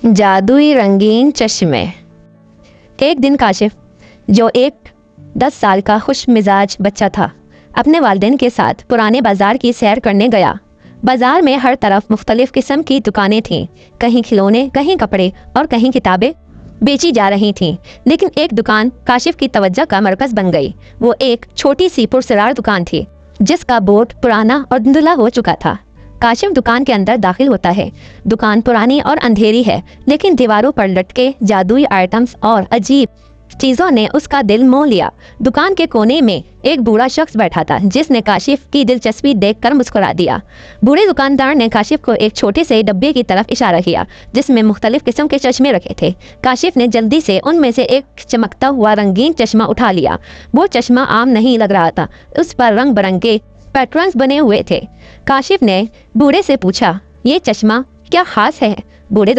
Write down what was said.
جادوئی رنگین چشمے۔ ایک دن کاشف، جو ایک 10 سال کا خوش مزاج بچہ تھا، اپنے والدین کے ساتھ پرانے بازار کی سیر کرنے گیا۔ بازار میں ہر طرف مختلف قسم کی دکانیں تھیں، کہیں کھلونے، کہیں کپڑے اور کہیں کتابیں بیچی جا رہی تھیں۔ لیکن ایک دکان کاشف کی توجہ کا مرکز بن گئی۔ وہ ایک چھوٹی سی پرسرار دکان تھی، جس کا بورڈ پرانا اور دھندلا ہو چکا تھا۔ کاشف دکان کے اندر داخل ہوتا ہے۔ دکان پرانی اور اندھیری ہے، لیکن دیواروں پر لٹکے جادوئی آئٹمز اور عجیب چیزوں نے اس کا دل موہ لیا۔ دکان کے کونے میں ایک بوڑھا شخص بیٹھا تھا، جس نے کاشف کی دلچسپی دیکھ کر مسکرا دیا۔ بوڑھے دکاندار نے کاشف کو ایک چھوٹے سے ڈبے کی طرف اشارہ کیا، جس میں مختلف قسم کے چشمے رکھے تھے۔ کاشف نے جلدی سے ان میں سے ایک چمکتا ہوا رنگین چشمہ اٹھا لیا۔ وہ چشمہ عام نہیں لگ رہا تھا، اس پر رنگ برنگے پیٹرنز بنے ہوئے تھے۔ کاشف نے بوڑھے سے پوچھا، یہ چشمہ کیا خاص ہے؟ بوڑھے